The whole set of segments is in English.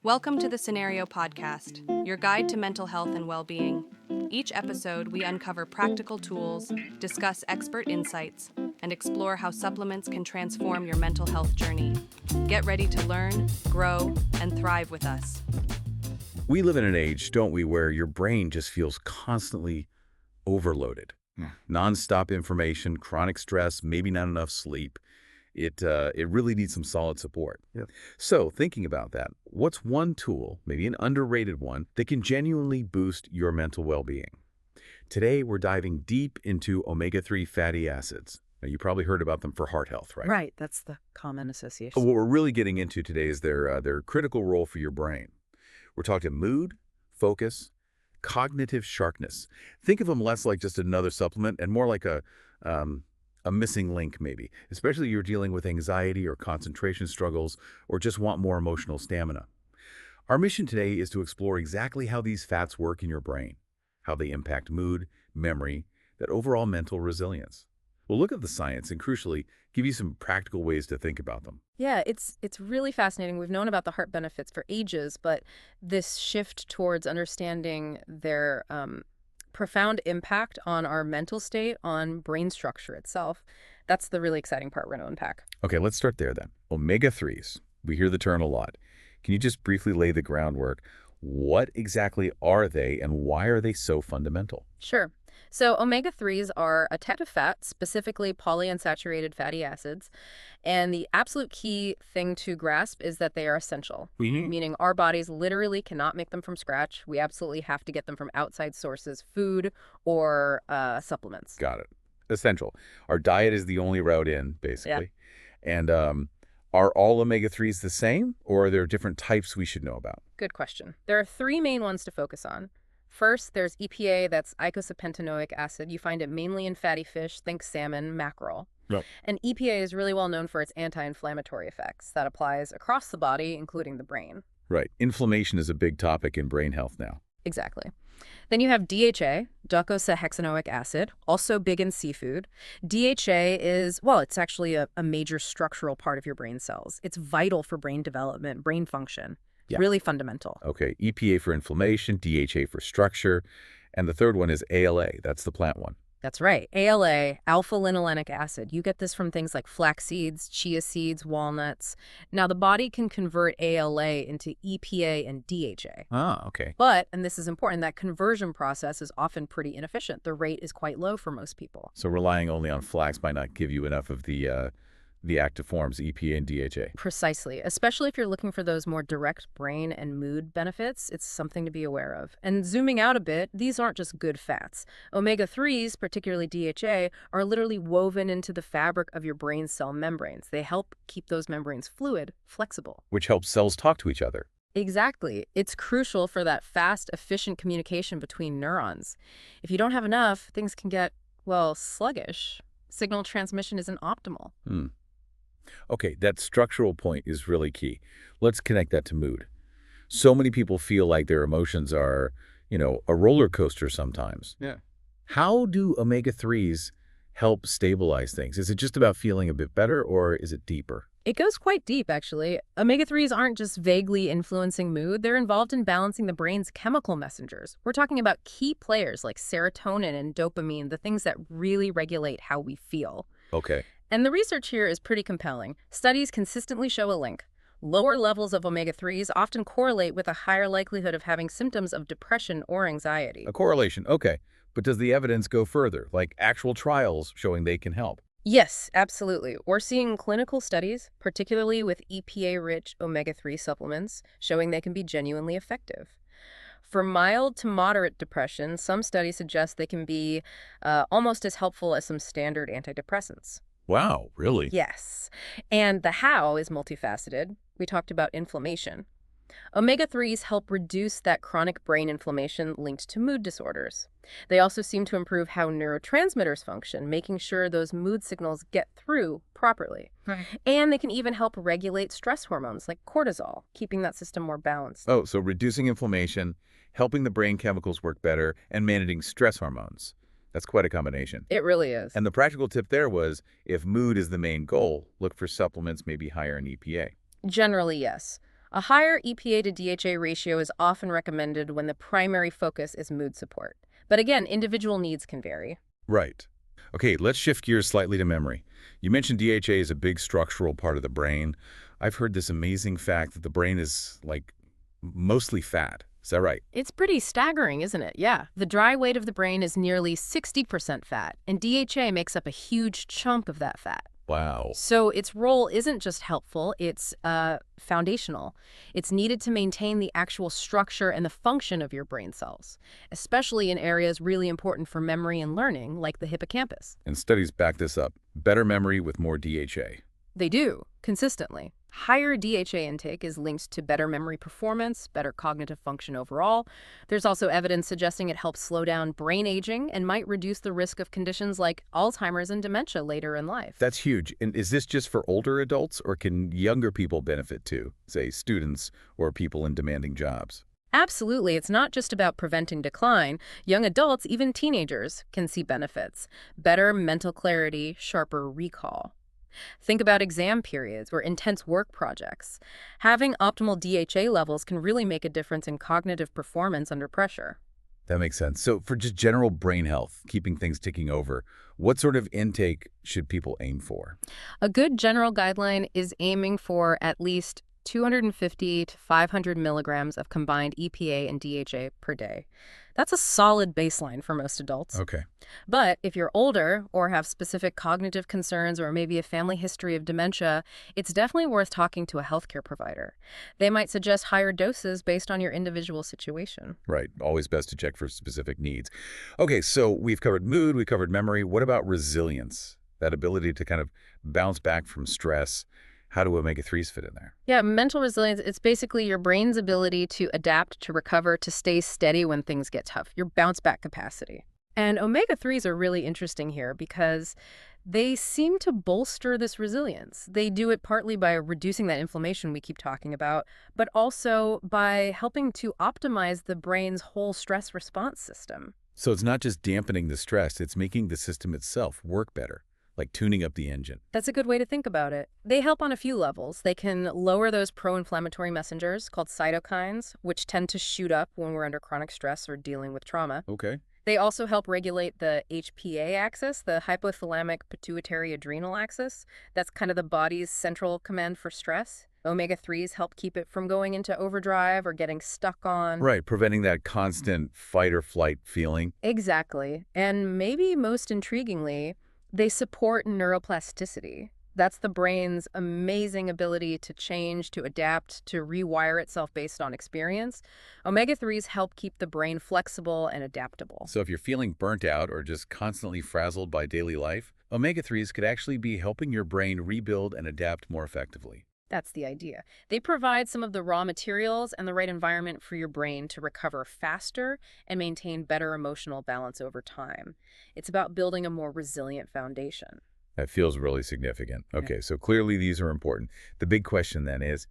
Welcome to the Scenario Podcast, your guide to mental health and well-being. Each episode, we uncover practical tools, discuss expert insights, and explore how supplements can transform your mental health journey. Get ready to learn, grow, and thrive with us. We live in an age, don't we, where your brain just feels constantly overloaded. Nonstop information, chronic stress, maybe not enough sleep. It really needs some solid support. Yep. So thinking about that, what's one tool, maybe an underrated one, that can genuinely boost your mental well-being? Today, we're diving deep into omega-3 fatty acids. Now, you probably heard about them for heart health, right? Right, that's the common But association. what we're really getting into today is their critical role for your brain. We're talking mood, focus, cognitive sharpness. Think of them less like just another supplement and more like a missing link, maybe, especially if you're dealing with anxiety or concentration struggles or just want more emotional stamina. Our mission today is to explore exactly how these fats work in your brain, how they impact mood, memory, that overall mental resilience. We'll look at the science and, crucially, give you some practical ways to think about them. Yeah, it's really fascinating. We've known about the heart benefits for ages, but this shift towards understanding their profound impact on our mental state, on brain structure itself, that's the really exciting part we're going to unpack. Okay, let's start there then. Omega-3s. We hear the term a lot. Can you just briefly lay the groundwork? What exactly are they and why are they so fundamental? Sure. So omega-3s are a type of fat, specifically polyunsaturated fatty acids. And the absolute key thing to grasp is that they are essential, meaning our bodies literally cannot make them from scratch. We absolutely have to get them from outside sources, food or supplements. Got it. Essential. Our diet is the only route in, basically. Yeah. And are all omega-3s the same, or are there different types we should know about? Good question. There are three main ones to focus on. First, there's EPA, that's eicosapentaenoic acid. You find it mainly in fatty fish, think salmon, mackerel. Yep. And EPA is really well known for its anti-inflammatory effects. That applies across the body, including the brain. Right. Inflammation is a big topic in brain health now. Exactly. Then you have DHA, docosahexaenoic acid, also big in seafood. DHA is, well, it's actually a major structural part of your brain cells. It's vital for brain development, brain function. Yeah. Really fundamental. Okay, EPA for inflammation, DHA for structure, and the third one is ALA. That's the plant one. That's right. ALA, alpha-linolenic acid. You get this from things like flax seeds, chia seeds, walnuts. Now, the body can convert ALA into EPA and DHA. Ah, okay. But, and this is important, that conversion process is often pretty inefficient. The rate is quite low for most people. So relying only on flax might not give you enough of the active forms, EPA and DHA. Precisely. Especially if you're looking for those more direct brain and mood benefits, it's something to be aware of. And zooming out a bit, these aren't just good fats. Omega-3s, particularly DHA, are literally woven into the fabric of your brain cell membranes. They help keep those membranes fluid, flexible. Which helps cells talk to each other. Exactly. It's crucial for that fast, efficient communication between neurons. If you don't have enough, things can get, well, sluggish. Signal transmission isn't optimal. Okay, that structural point is really key. Let's connect that to mood. So many people feel like their emotions are, a roller coaster sometimes. Yeah. How do omega-3s help stabilize things? Is it just about feeling a bit better, or is it deeper? It goes quite deep, actually. Omega-3s aren't just vaguely influencing mood. They're involved in balancing the brain's chemical messengers. We're talking about key players like serotonin and dopamine, the things that really regulate how we feel. Okay. And the research here is pretty compelling. Studies consistently show a link. Lower levels of omega-3s often correlate with a higher likelihood of having symptoms of depression or anxiety. A correlation, okay. But does the evidence go further, like actual trials showing they can help? Yes, absolutely. We're seeing clinical studies, particularly with EPA-rich omega-3 supplements, showing they can be genuinely effective. For mild to moderate depression, some studies suggest they can be almost as helpful as some standard antidepressants. Wow, really? Yes. And the how is multifaceted. We talked about inflammation. Omega-3s help reduce that chronic brain inflammation linked to mood disorders. They also seem to improve how neurotransmitters function, making sure those mood signals get through properly. Right. And they can even help regulate stress hormones like cortisol, keeping that system more balanced. Oh, so reducing inflammation, helping the brain chemicals work better, and managing stress hormones. That's quite a combination. It really is. And the practical tip there was, if mood is the main goal, look for supplements maybe higher in EPA. Generally, yes. A higher EPA to DHA ratio is often recommended when the primary focus is mood support. But again, individual needs can vary. Right. Okay, let's shift gears slightly to memory. You mentioned DHA is a big structural part of the brain. I've heard this amazing fact that the brain is, like, mostly fat. Is that right? It's pretty staggering, isn't it? Yeah. The dry weight of the brain is nearly 60% fat, and DHA makes up a huge chunk of that fat. Wow. So its role isn't just helpful, it's foundational. It's needed to maintain the actual structure and the function of your brain cells, especially in areas really important for memory and learning, like the hippocampus. And studies back this up. Better memory with more DHA. They do, consistently. Higher DHA intake is linked to better memory performance, better cognitive function overall. There's also evidence suggesting it helps slow down brain aging and might reduce the risk of conditions like Alzheimer's and dementia later in life. That's huge. And is this just for older adults, or can younger people benefit too? Say, students or people in demanding jobs? Absolutely. It's not just about preventing decline. Young adults, even teenagers, can see benefits. Better mental clarity, sharper recall. Think about exam periods or intense work projects. Having optimal DHA levels can really make a difference in cognitive performance under pressure. That makes sense. So for just general brain health, keeping things ticking over, what sort of intake should people aim for? A good general guideline is aiming for at least 250 to 500 milligrams of combined EPA and DHA per day. That's a solid baseline for most adults. Okay. But if you're older or have specific cognitive concerns or maybe a family history of dementia, it's definitely worth talking to a healthcare provider. They might suggest higher doses based on your individual situation. Right. Always best to check for specific needs. Okay, so we've covered mood, we covered memory. What about resilience? That ability to kind of bounce back from stress. How do omega-3s fit in there? Yeah, mental resilience, it's basically your brain's ability to adapt, to recover, to stay steady when things get tough, your bounce back capacity. And omega-3s are really interesting here because they seem to bolster this resilience. They do it partly by reducing that inflammation we keep talking about, but also by helping to optimize the brain's whole stress response system. So it's not just dampening the stress, it's making the system itself work better, like tuning up the engine. That's a good way to think about it. They help on a few levels. They can lower those pro-inflammatory messengers called cytokines, which tend to shoot up when we're under chronic stress or dealing with trauma. Okay. They also help regulate the HPA axis, the hypothalamic pituitary adrenal axis. That's kind of the body's central command for stress. Omega-3s help keep it from going into overdrive or getting stuck on. Right, preventing that constant fight or flight feeling. Exactly. And maybe most intriguingly, they support neuroplasticity. That's the brain's amazing ability to change, to adapt, to rewire itself based on experience. Omega-3s help keep the brain flexible and adaptable. So if you're feeling burnt out or just constantly frazzled by daily life, omega-3s could actually be helping your brain rebuild and adapt more effectively. That's the idea. They provide some of the raw materials and the right environment for your brain to recover faster and maintain better emotional balance over time. It's about building a more resilient foundation. That feels really significant. Okay, so clearly these are important. The big question then is,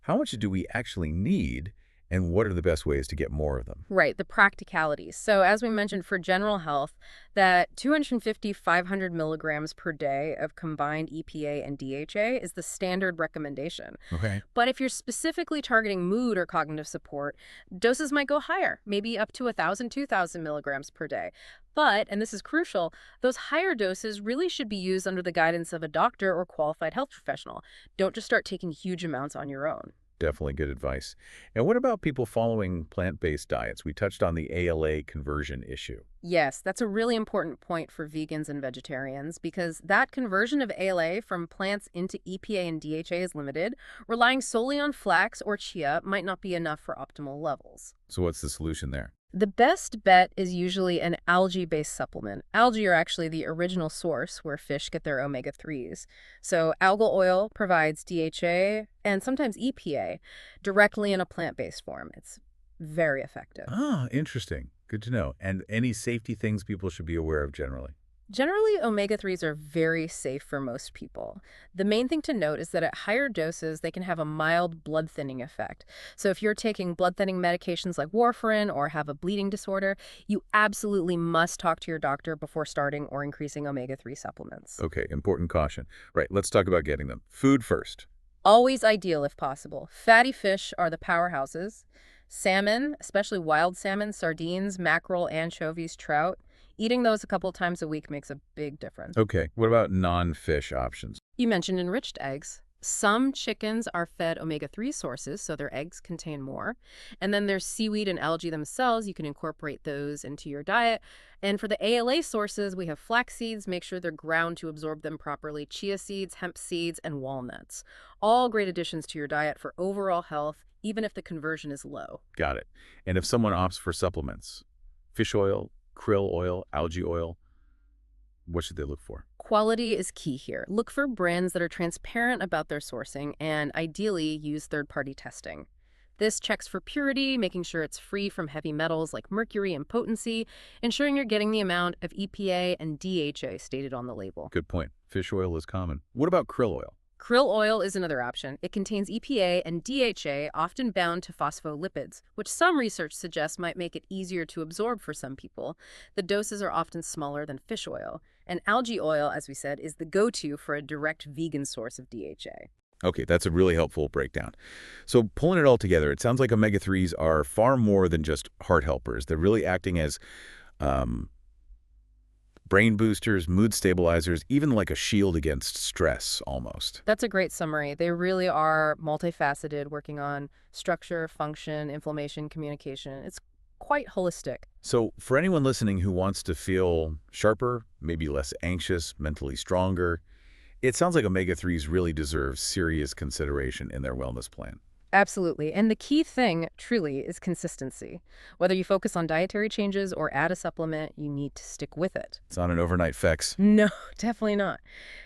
how much do we actually need, and what are the best ways to get more of them? Right, the practicalities. So as we mentioned, for general health, that 250, 500 milligrams per day of combined EPA and DHA is the standard recommendation. Okay. But if you're specifically targeting mood or cognitive support, doses might go higher, maybe up to 1,000, 2,000 milligrams per day. But, and this is crucial, those higher doses really should be used under the guidance of a doctor or qualified health professional. Don't just start taking huge amounts on your own. Definitely good advice. And what about people following plant-based diets? We touched on the ALA conversion issue. Yes, that's a really important point for vegans and vegetarians because that conversion of ALA from plants into EPA and DHA is limited. Relying solely on flax or chia might not be enough for optimal levels. So what's the solution there? The best bet is usually an algae-based supplement. Algae are actually the original source where fish get their omega-3s. So algal oil provides DHA and sometimes EPA directly in a plant-based form. It's very effective. Ah, interesting. Good to know. And any safety things people should be aware of generally? Generally, omega-3s are very safe for most people. The main thing to note is that at higher doses, they can have a mild blood thinning effect. So if you're taking blood thinning medications like warfarin or have a bleeding disorder, you absolutely must talk to your doctor before starting or increasing omega-3 supplements. Okay, important caution. Right, let's talk about getting them. Food first. Always ideal if possible. Fatty fish are the powerhouses. Salmon, especially wild salmon, sardines, mackerel, anchovies, trout. Eating those a couple times a week makes a big difference. Okay, what about non-fish options? You mentioned enriched eggs. Some chickens are fed omega-3 sources, so their eggs contain more. And then there's seaweed and algae themselves. You can incorporate those into your diet. And for the ALA sources, we have flax seeds. Make sure they're ground to absorb them properly. Chia seeds, hemp seeds, and walnuts. All great additions to your diet for overall health, even if the conversion is low. Got it. And if someone opts for supplements, fish oil, krill oil, algae oil, what should they look for? Quality is key here. Look for brands that are transparent about their sourcing and ideally use third-party testing. This checks for purity, making sure it's free from heavy metals like mercury and potency, ensuring you're getting the amount of EPA and DHA stated on the label. Good point. Fish oil is common. What about krill oil? Krill oil is another option. It contains EPA and DHA, often bound to phospholipids, which some research suggests might make it easier to absorb for some people. The doses are often smaller than fish oil. And algae oil, as we said, is the go-to for a direct vegan source of DHA. Okay, that's a really helpful breakdown. So pulling it all together, it sounds like omega-3s are far more than just heart helpers. They're really acting as brain boosters, mood stabilizers, even like a shield against stress almost. That's a great summary. They really are multifaceted, working on structure, function, inflammation, communication. It's quite holistic. So for anyone listening who wants to feel sharper, maybe less anxious, mentally stronger, it sounds like omega-3s really deserve serious consideration in their wellness plan. Absolutely. And the key thing, truly, is consistency. Whether you focus on dietary changes or add a supplement, you need to stick with it. It's not an overnight fix. No, definitely not.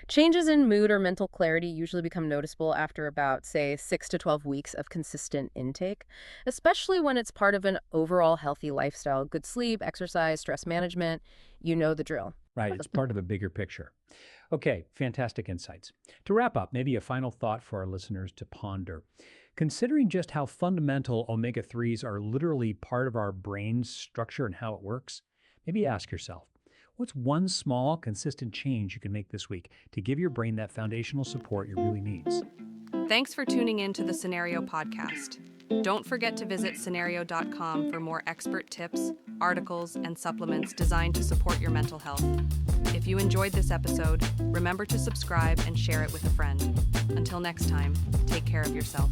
Changes in mood or mental clarity usually become noticeable after about, say, 6 to 12 weeks of consistent intake, especially when it's part of an overall healthy lifestyle. Good sleep, exercise, stress management, you know the drill. Right, it's part of a bigger picture. Okay, fantastic insights. To wrap up, maybe a final thought for our listeners to ponder. Considering just how fundamental omega-3s are literally part of our brain's structure and how it works, maybe ask yourself, what's one small, consistent change you can make this week to give your brain that foundational support it really needs? Thanks for tuning in to the Scenario Podcast. Don't forget to visit scenario.com for more expert tips, articles, and supplements designed to support your mental health. If you enjoyed this episode, remember to subscribe and share it with a friend. Until next time, take care of yourself.